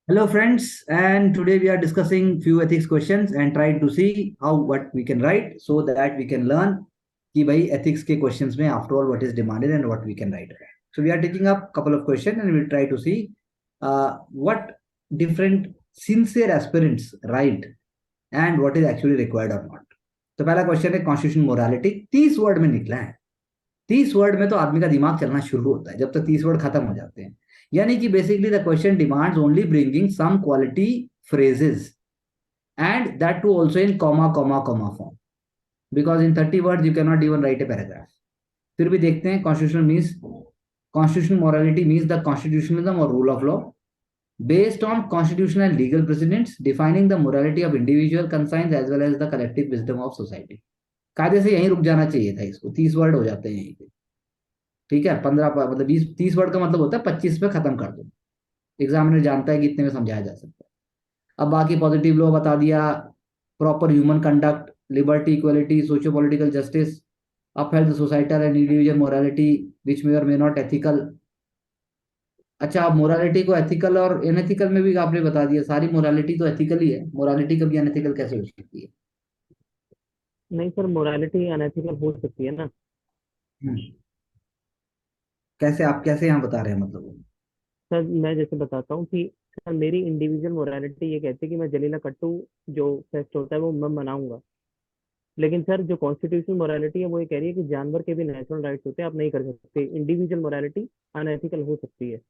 Hello friends, and today we are discussing few ethics questions and try to see how what we can write so that we can learn कि भाई ethics के questions में after all what is demanded and what we can write. So we are taking up couple of questions and we'll try to see what different sincere aspirants write and what is actually required or not. तो पहला question है constitution morality 30 word में निकला है। 30 word में तो आदमी का दिमाग चलना शुरू होता है जब तक 30 वर्ड खत्म हो जाते हैं। यानी कि basically the question demands only bringing some quality phrases and that too also in comma comma comma form because in 30 words you can not even write a paragraph. फिर भी देखते हैं constitutional morality means the constitutionalism और rule of law based on constitutional and legal precedents defining the morality of individual conscience as well as the collective wisdom of society। कायदे से यहीं रुक जाना चाहिए था, इसको 30 वर्ड हो जाते हैं यहीं पे। ठीक है, 15 मतलब 20 30 वर्ड का मतलब होता है 25 पे खत्म कर दो। एग्जामिनर जानता है कि इतने में समझाया जा सकता है। अब बाकी पॉजिटिव लॉ बता दिया, proper human conduct, liberty, equality, socio political justice, upheld the societal and individual morality which may or may not ethical. अच्छा, आप मोरालिटी को एथिकल और अनएथिकल में भी आपने बता दिया। सारी मोरालिटी तो एथिकल ही है, मोरालिटी कभी अनएथिकल कैसे हो सकती है? नहीं सर, मोरालिटी अनएथिकल हो सकती है ना। हम्म, कैसे आप कैसे यहाँ बता रहे हैं मतलब? सर मैं जैसे बताता हूँ कि सर मेरी इंडिविजुअल मोरालिटी ये कहती है कि मैं जलीला कट्टू जो फेस्ट होता है वो मैं मनाऊंगा। लेकिन सर जो कॉन्स्टिट्यूशनल मोरालिटी है वो ये कह रही है कि जानवर के भी नेचुरल राइट्स होते हैं, आप नहीं कर सकते। इंडिविजुअल मोरालिटी अनएथिकल हो सकती है,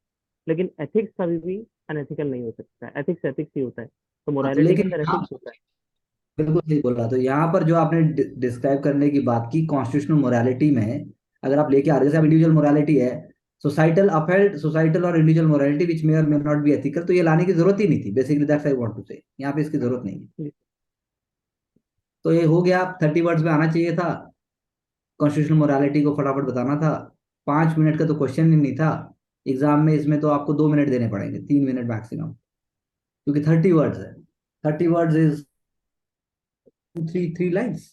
लेकिन एथिक्स कभी भी अनएथिकल नहीं हो सकता है। एथिक्स एथिक्स ही होता है, तो हाँ तो मोरालिटी के लेकिन अंदर यहाँ एथिक्स होता है। बिल्कुल सही बोला। तो यहाँ पर जो आपने डिस्क्राइब करने की बात की कॉन्स्टिट्यूशनल मोरालिटी में, अगर आप लेके आ रहे हो, जैसे आप इंडिविजुअल मोरालिटी है, सोसाइटल अपहेल्ड सोसाइटल और individual morality which may or may not be ethical, तो ये लाने की जरूरत ही नहीं थी। Basically that's I want to say, यहाँ पे इसकी जरूरत नहीं है। तो ये हो गया, 30 वर्ड्स में आना चाहिए था। कॉन्स्टिट्यूशनल मोरालिटी को फटाफट बताना था। 5 मिनट का तो क्वेश्चन ही नहीं था। एग्जाम में इसमें तो आपको 2 मिनट देने पड़ेंगे, 3 मिनट मैक्सिमम, क्योंकि 30 वर्ड्स है। 30 words is three three lines.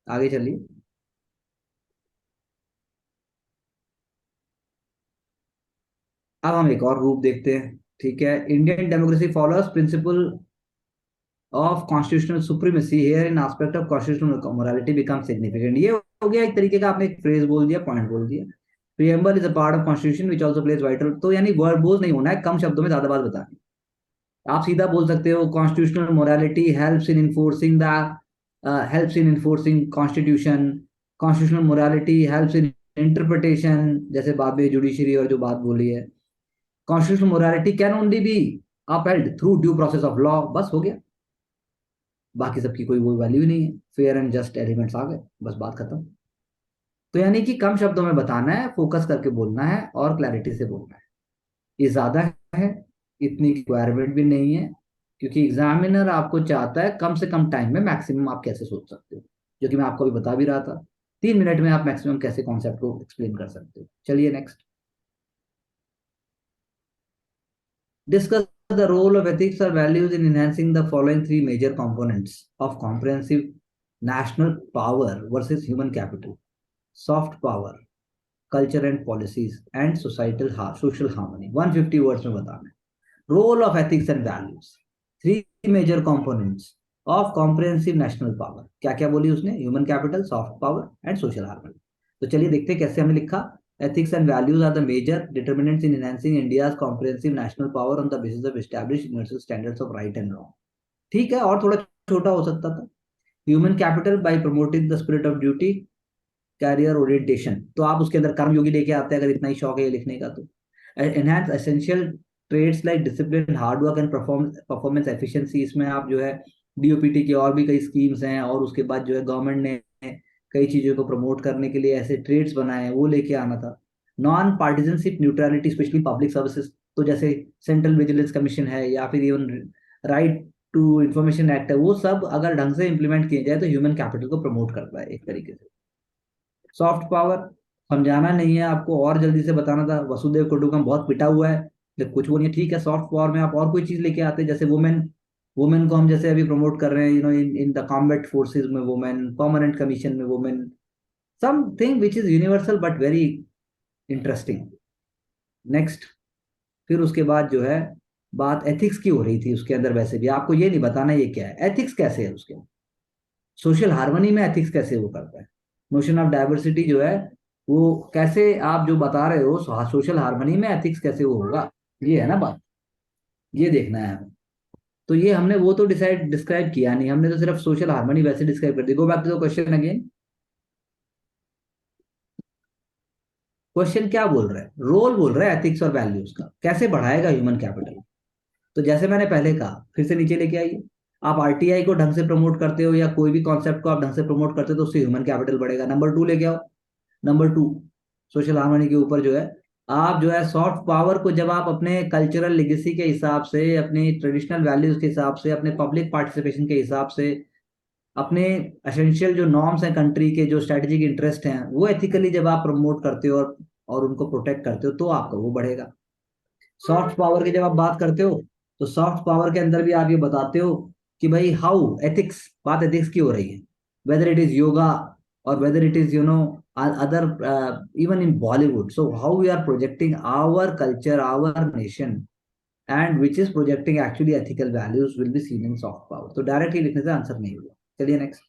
आगे चलिए। अब हम एक और रूप देखते हैं। ठीक है, Indian democracy follows principle of constitutional supremacy here in aspect of constitutional morality become significant. ये हो गया एक तरीके का, आपने एक फ्रेज बोल दिया, पॉइंट बोल दिया। Preamble is a part of constitution which also plays vital. तो यानी वर्ड बोझ नहीं होना है, कम शब्दों में ज्यादा बात बतानी। आप सीधा बोल सकते हो constitutional morality helps in enforcing constitution. Constitutional morality helps in interpretation, जैसे बाबे जुडिशरी और जो बात बोली है। Constitutional morality can only be upheld through due process of law. बस हो गया, बाकी सबकी कोई वो वैल्यू ही नहीं है। फेयर एंड जस्ट एलिमेंट्स आ गए, बस बात खत्म। तो यानी कि कम शब्दों में बताना है, फोकस करके बोलना है और क्लैरिटी से बोलना है। ये ज्यादा है, इतनी रिक्वायरमेंट भी नहीं है, क्योंकि एग्जामिनर आपको चाहता है कम से कम टाइम में मैक्सिमम आप कैसे सोच सकते हो, जो कि मैं आपको अभी बता भी रहा था। 3 मिनट में आप मैक्सिमम कैसे कॉन्सेप्ट को एक्सप्लेन कर सकते हो। चलिए next, discuss the role of ethics or values in enhancing the following three major components of comprehensive national power versus human capital: soft power, culture and policies, and social harmony। 150 words में बताना है। Role of ethics and values, three major components of comprehensive national power. क्या क्या बोली उसने? Human capital, soft power and social harmony. तो चलिए देखते हैं कैसे हमें लिखा। Ethics and values are the major determinants in enhancing India's comprehensive national power on the basis of established universal standards of right and wrong। ठीक है, और थोड़ा छोटा हो सकता था। Human capital by promoting the spirit of duty, career orientation. तो आप उसके अंदर कर्मयोगी लेके आते हैं, अगर इतना ही शौक है ये लिखने का तो। Enhance essential traits like discipline, hard work and performance efficiency. इसमें आप जो है डीओपीटी की और भी कई स्कीम्स हैं, और उसके बाद जो है गवर्नमेंट ने कई चीजों को प्रमोट करने के लिए ऐसे ट्रेड्स बनाए हैं, वो लेके आना था। Non partisanship neutrality, specially public services, तो जैसे सेंट्रल विजिलेंस कमीशन है या फिर even right to information act है, वो सब अगर ढंग से इंप्लीमेंट किए जाए तो ह्यूमन कैपिटल को प्रमोट करता है एक तरीके से। सॉफ्ट पावर, समझाना नहीं है आपको, और जल्दी से बताना था। वसुदेव कुटुंबकम बहुत पिटा हुआ है, लेकिन कुछ वो नहीं है। ठीक है, सॉफ्ट पावर में आप और कोई चीज लेके आते हैं, जैसे वुमेन। वुमेन को हम जैसे अभी प्रमोट कर रहे हैं, इन द कॉम्बैट फोर्सेस में वुमेन, परमानेंट कमीशन में women, something which is universal but very interesting. Next, फिर उसके बाद जो है बात एथिक्स की हो रही थी उसके अंदर। वैसे भी आपको ये नहीं बताना ये क्या है, एथिक्स कैसे है उसके, सोशल हार्मनी में एथिक्स कैसे वो करता है, नोशन ऑफ डाइवर्सिटी जो है वो कैसे आप जो बता रहे हो सोशल हार्मनी में एथिक्स कैसे वो होगा, ये है ना बात, ये देखना है हमें। तो ये हमने वो तो डिसाइड डिस्क्राइब किया नहीं, हमने तो सिर्फ सोशल हार्मनी वैसे डिस्क्राइब कर दी। Go back to the question again. Question क्या बोल रहा है, रोल बोल रहा है एथिक्स और वैल्यूज का, कैसे बढ़ाएगा ह्यूमन कैपिटल। तो जैसे मैंने पहले कहा, फिर से नीचे लेके आइए। आप आरटीआई को ढंग से प्रमोट करते हो या कोई भी कॉन्सेप्ट को आप ढंग से प्रमोट करते हो तो उससे ह्यूमन कैपिटल बढ़ेगा। नंबर टू लेके आओ। नंबर टू, सोशल हार्मनी के ऊपर जो है, आप जो है सॉफ्ट पावर को जब आप अपने कल्चरल लेगेसी के हिसाब से, अपनी ट्रेडिशनल वैल्यूज के हिसाब से, अपने पब्लिक पार्टिसिपेशन के हिसाब से, अपने एसेंशियल जो नॉर्म्स हैं कंट्री के, जो स्ट्रेटेजिक इंटरेस्ट हैं, वो एथिकली जब आप प्रमोट करते हो और उनको प्रोटेक्ट करते हो तो आपका वो बढ़ेगा। सॉफ्ट पावर की जब आप बात करते हो तो सॉफ्ट पावर के अंदर भी आप ये बताते हो कि भाई हाउ एथिक्स, बात एथिक्स की हो रही है, वेदर इट इज योगा और whether it is other even in Bollywood. So how we are projecting our culture, our nation, and which is projecting actually ethical values will be seen in soft power. तो directly लिखने से answer नहीं होगा। चलिए next.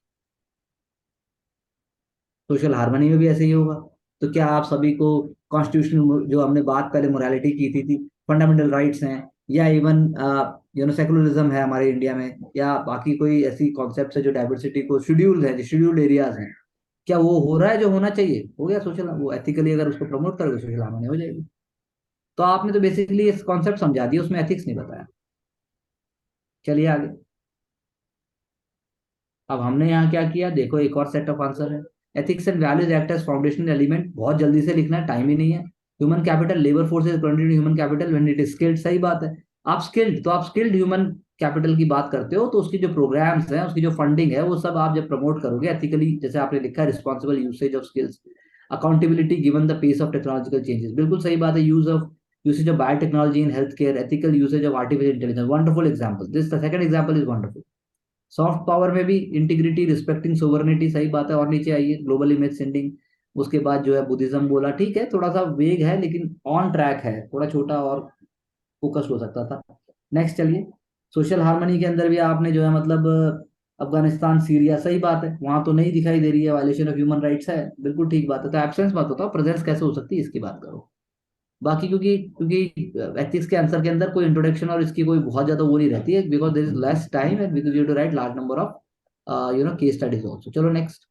Social harmony में भी ऐसे ही होगा। तो क्या आप सभी को कॉन्स्टिट्यूशनल जो हमने बात पहले मोरालिटी की थी फंडामेंटल राइट्स हैं, या इवन सेकुलरिज्म है हमारे इंडिया में, या बाकी कोई ऐसी कॉन्सेप्ट है जो डाइवर्सिटी को शेड्यूल है, जो शेड्यूल्ड एरियाज हैं, क्या वो हो रहा है जो होना चाहिए, हो गया सोशल, वो एथिकली अगर उसको प्रमोट करोगे सोशल हार्मनी हो जाएगी। तो आपने तो बेसिकली इस कॉन्सेप्ट समझा दिया, उसमें एथिक्स नहीं बताया। चलिए आगे। अब हमने यहाँ क्या किया, देखो एक और सेट ऑफ आंसर है। Ethics and values act as foundational element, बहुत जल्दी से लिखना है, टाइम ही नहीं है। Human capital, labour force is human capital when it is skilled, सही बात है। आप स्किल्ड, तो आप स्किल्ड ह्यूमन कैपिटल की बात करते हो, तो उसकी जो प्रोग्राम्स हैं, उसकी जो फंडिंग है, वो सब आप जब प्रमोट करोगे एथिकली, जैसे आपने लिखा है responsible usage of skills, accountability given the pace of technological changes, बिल्कुल सही बात है। Usage of biotechnology in health care, ethical usage of artificial intelligence, wonderful example, this the second example is wonderful. Soft power में भी integrity, respecting sovereignty, सही बात है। और नीचे आइए, ग्लोबल इमेज सेंडिंग, उसके बाद जो है बुद्धिज्म बोला, ठीक है थोड़ा सा वेग है लेकिन ऑन ट्रैक है, थोड़ा छोटा और फोकस हो सकता था। नेक्स्ट चलिए। सोशल हार्मनी के अंदर भी आपने जो है मतलब अफगानिस्तान सीरिया, सही बात है, वहां तो नहीं दिखाई दे रही है वायलेशन ऑफ ह्यूमन राइट्स है, बिल्कुल ठीक बात है। तो एब्सेंस मत होता, प्रेजेंस कैसे हो सकती है इसकी बात करो। बाकी क्योंकि क्योंकि एथिक्स के आंसर के अंदर कोई इंट्रोडक्शन और इसकी कोई बहुत ज्यादा वो नहीं रहती है, because there is less time and because you to write large number of case studies also. चलो next.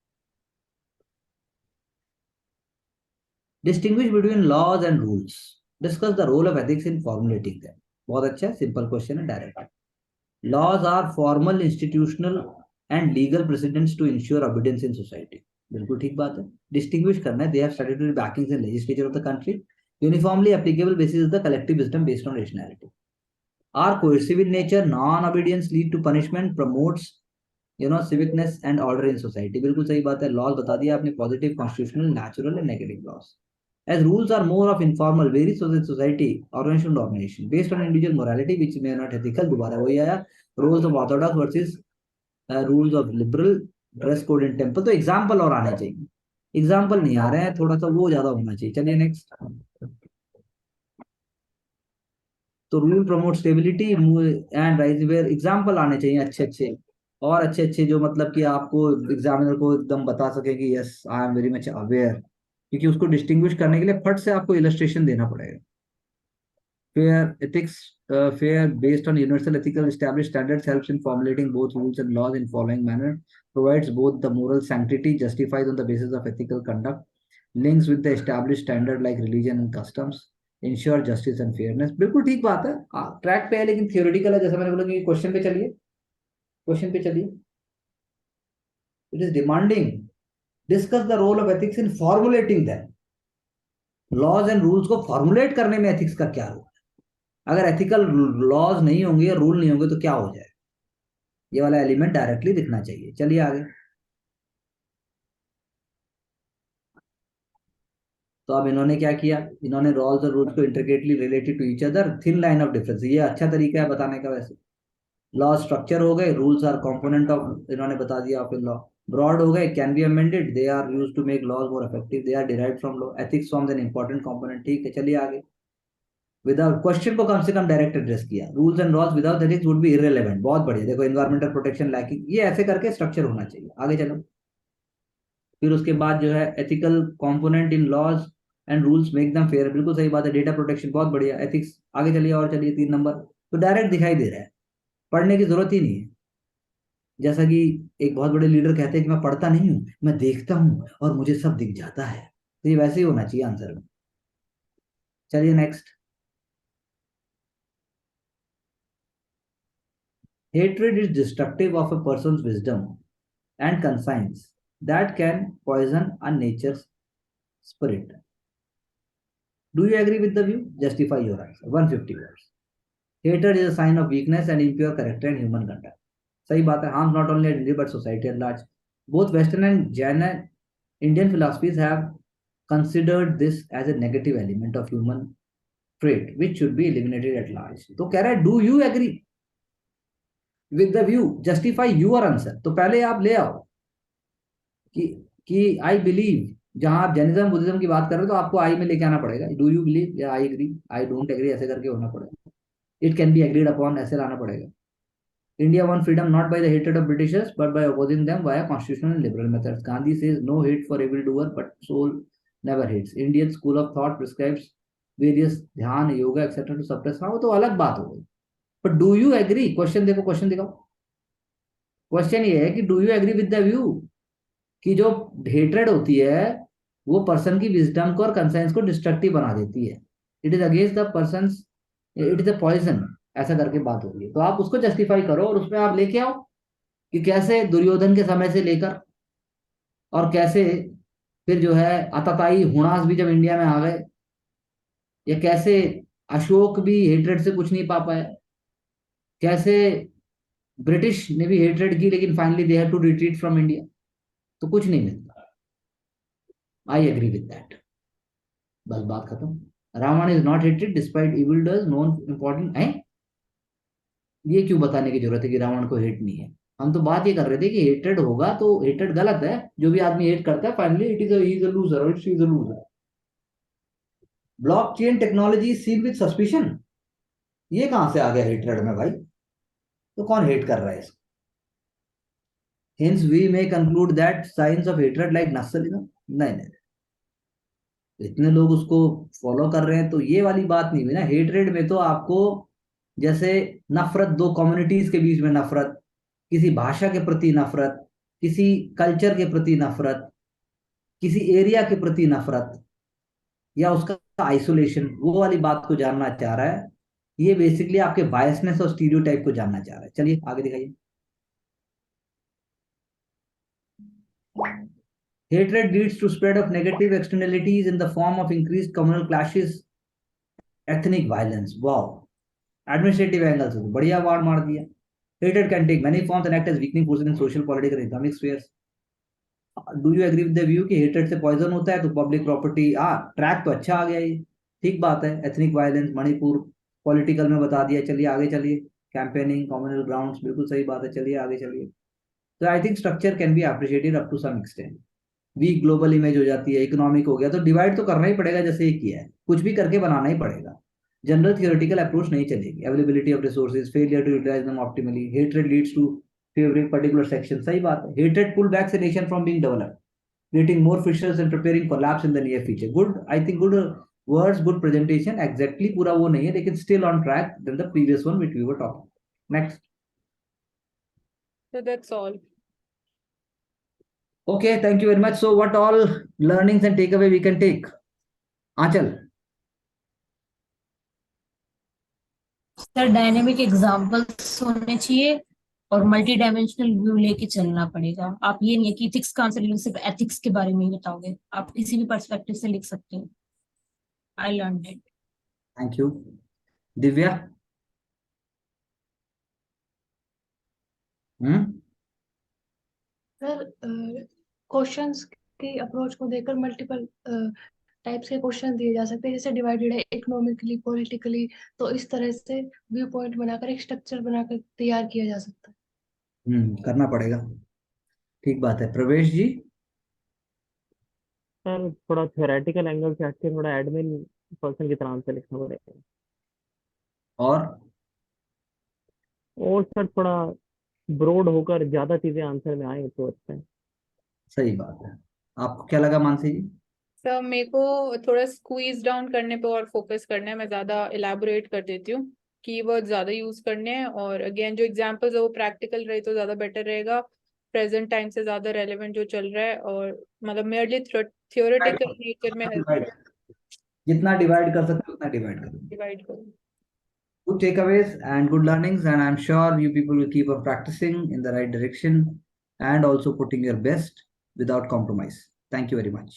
Distinguish between laws and rules, discuss the role of ethics in formulating them. बहुत अच्छा, सिंपल क्वेश्चन है, direct. Laws are formal, institutional and legal precedents to ensure obedience in society, बिल्कुल ठीक बात है। Distinguish करना है, they have statutory backings in legislature of the country, uniformly applicable basis the collective wisdom based on rationality, are coercive in nature, non-obedience lead to punishment, promotes civicness and order in society, बिल्कुल सही बात है। Laws बता दिया आपने, positive, constitutional, natural and negative laws. As rules are more of informal, varies with society, organization to organization, based on individual morality, which may not ethical, दोबारा वही आया, rules of orthodox versus rules of liberal, dress code in temple. तो example और आने चाहिए, example नहीं आ रहे हैं, थोड़ा सा वो ज्यादा होना चाहिए। चलिए नेक्स्ट। तो rule promote stability and rise, where example आने चाहिए अच्छे अच्छे, और अच्छे अच्छे जो मतलब कि आपको एग्जामिनर को एकदम बता सके कि yes I am very much aware, क्योंकि उसको डिस्टिंग्विश करने के लिए फट से आपको इलस्ट्रेशन देना पड़ेगा। Fair ethics, fair based on universal ethical established standards helps in formulating both rules and laws in following manner, provides both the moral sanctity, justifies on the basis of ethical conduct, links with the established standard like religion and customs, ensure justice and fairness, बिल्कुल ठीक बात है, track पे है लेकिन theoretical है, जैसा मैंने बोला कि क्वेश्चन पे चलिए, क्वेश्चन पे चलिए। It is demanding, discuss the role of ethics in formulating them, laws and rules को फॉर्मुलेट करने में एथिक्स का क्या रोल है। अगर एथिकल लॉज नहीं होंगे, रूल नहीं होंगे, तो क्या हो जाए, ये वाला एलिमेंट डायरेक्टली दिखना चाहिए। चलिए आगे। तो अब इन्होंने क्या किया, इन्होंने रॉल्स और रूल्स को intricately related to each other, thin line of difference, ये अच्छा तरीका है बताने का वैसे। लॉ स्ट्रक्चर हो गए, रूल्स आर कंपोनेंट ऑफ, इन्होंने बता दिया ऑफ इन लॉ। ब्रॉड हो गए, can be amended, they are used to make laws more effective, they are derived from law, ethics forms an important component. ठीक है, चलिए आगे। विदाउट क्वेश्चन को कम से कम डायरेक्ट एड्रेस किया, rules and laws without ethics would be irrelevant. बहुत बढ़िया, देखो एनवायरमेंटल प्रोटेक्शन लैकिंग, ये ऐसे करके स्ट्रक्चर होना चाहिए। आगे चलो। फिर उसके बाद जो है ethical component in laws and rules make them fair, बिल्कुल सही बात है। डेटा प्रोटेक्शन बहुत बढ़िया, एथिक्स। आगे चलिए, और चलिए 3 नंबर। तो डायरेक्ट दिखाई दे रहा है, पढ़ने की जरूरत ही नहीं है। जैसा कि एक बहुत बड़े लीडर कहते हैं कि मैं पढ़ता नहीं हूं, मैं देखता हूं और मुझे सब दिख जाता है। तो ये वैसे ही होना चाहिए आंसर में। चलिए next. Hatred is destructive of a persons wisdom and conscience that can poison a nature's spirit. Do you agree with the view? Justify your answer. 150 words. Hatred is a sign of weakness and impure character and human conduct. सही बात है, harms not only India but society at large. Both Western and Jain Indian philosophies have considered this as a negative element of human trait which should be eliminated at large. तो कह रहा है, do you agree with the view? Justify your answer. तो पहले आप ले आओ कि आई बिलीव। जहां आप जैनिज्म बुद्धिज्म की बात कर रहे हो तो आपको आई में लेके आना पड़ेगा, डू यू बिलीव या I agree, I don't agree, ऐसे करके होना पड़ेगा। It can be agreed upon, ऐसे लाना पड़ेगा। India won freedom not by the hatred of Britishers but by opposing them via constitutional and liberal methods. Gandhi says no hate for evildoer but soul never hates. Indian school of thought prescribes various ध्यान yoga etcetera to suppress. हाँ, वो तो अलग बात हो गई। But do you agree, question देखो, question दिखाओ। क्वेश्चन ये है कि do you agree with the view कि जो हेट्रेड होती है वो पर्सन की विजडम को और कंसाइंस को डिस्ट्रक्टिव बना देती है। It is against the person, it is a poison, ऐसा करके बात हो रही है। तो आप उसको जस्टिफाई करो और उसमें आप लेके आओ कि कैसे दुर्योधन के समय से लेकर और कैसे फिर जो है आताताई हुणास भी जब इंडिया में आ गए, या कैसे अशोक भी हेट्रेड से कुछ नहीं पा पाए, कैसे ब्रिटिश ने भी हेट्रेड की लेकिन finally they had to retreat from India. तो कुछ नहीं मिलता। I agree with that. बस बात खत्म। Ravan is not hated despite evil does non important है। ये क्यों बताने की जरूरत है कि रावण को हेट नहीं है? हम तो बात ये कर रहे थे कि हेटेड होगा तो हेटेड गलत है, जो भी आदमी हेट करता है finally it is is a loser और is a loser. Blockchain technology seen with suspicion, ये कहां से आ गया हेट्रेड में भाई? तो कौन हेट कर रहा है इसको? Hence we may conclude that signs of hatred like nationalism, नहीं नहीं, इतने लोग उसको फॉलो कर रहे हैं तो ये वाली बात नहीं हुई ना। हेट्रेड में तो आपको जैसे नफरत, दो कम्युनिटीज के बीच में नफरत, किसी भाषा के प्रति नफरत, किसी कल्चर के प्रति नफरत, किसी एरिया के प्रति नफरत, या उसका आइसोलेशन, वो वाली बात को जानना चाह रहा है। ये बेसिकली आपके बायसनेस और स्टीरियोटाइप को जानना चाह रहा है। चलिए आगे दिखाइए। Hatred leads to spread of negative externalities in the form of increased communal clashes, ethnic violence. Wow. Administrative angles से तो बढ़िया वार मार दिया। Hatred can take many forms and act as weakening forces in social, political, and economic spheres. Do you agree with the view कि hatred से poison होता है तो public property, ट्रैक तो अच्छा आ गया ये, ठीक बात है। Ethnic violence मणिपुर, पॉलिटिकल में बता दिया। चलिए आगे चलिए। कैंपेनिंग, कम्युनल ग्राउंड्स, बिल्कुल सही बात है। चलिए आगे चलिए। तो I think structure can be appreciated up to some extent. Weak global image हो जाती है, इकोनॉमिक हो गया, तो डिवाइड तो करना ही पड़ेगा जैसे ये किया है, कुछ भी करके बनाना ही पड़ेगा। जनरल थियोरेटिकल अप्रोच नहीं चलेगी। Availability of resources, failure to utilize them optimally, hatred leads to favouring particular section. सही बात है। Hatred pull backs a nation from being developed, creating more fissures and preparing collapse in the near future. Good, I think good words, good presentation. Exactly पूरा वो नहीं है लेकिन still on track than the previous one which we were talking. Next. So that's all. Okay, thank you very much. So what all learnings and takeaway we can take? Achal. Sir dynamic examples होने चाहिए और multi dimensional view लेके चलना पड़ेगा। आप ये नहीं है कि इथिक्स का आंसर सिर्फ एथिक्स के बारे में ही बताओगे, आप किसी भी पर्सपेक्टिव से लिख सकते हो। I learn it. Thank you. Divya. Sir questions की अप्रोच को देखकर मल्टीपल टाइप्स के क्वेश्चन दिए जा सकते हैं, जैसे डिवाइडेड है इकोनॉमिकली, पॉलिटिकली, तो इस तरह से व्यू पॉइंट बनाकर एक स्ट्रक्चर बनाकर तैयार किया जा सकता है। करना पड़ेगा। ठीक बात है। प्रवेश जी। सर थोड़ा थ्योरेटिकल एंगल से हटके थोड़ा एडमिन पर्सन की तरह आंसर लिखना पड़ेगा। और और सर थोड़ा ब्रॉड होकर ज्यादा चीजें आंसर में आए तो अच्छा है। सही बात है। आपको क्या लगा मानसी जी? सर मेरे को थोड़ा स्क्वीज डाउन करने पे और फोकस करना है, मैं ज्यादा इलेबोरेट कर देती हूँ, कीवर्ड ज्यादा यूज करने हैं, और अगेन जो एग्जांपल्स है वो प्रैक्टिकल रहे तो ज्यादा बेटर रहेगा, प्रेजेंट टाइम से ज्यादा रेलेवेंट जो चल रहा है, और मतलब मेयरली थियोरेटिकल नेचर में हेल्प जितना डिवाइड कर सकते हो उतना डिवाइड करो। डिवाइड करो। Good takeaways and good learnings, and I'm sure you people will keep on practicing in the right direction and also putting your best without compromise. Thank you very much.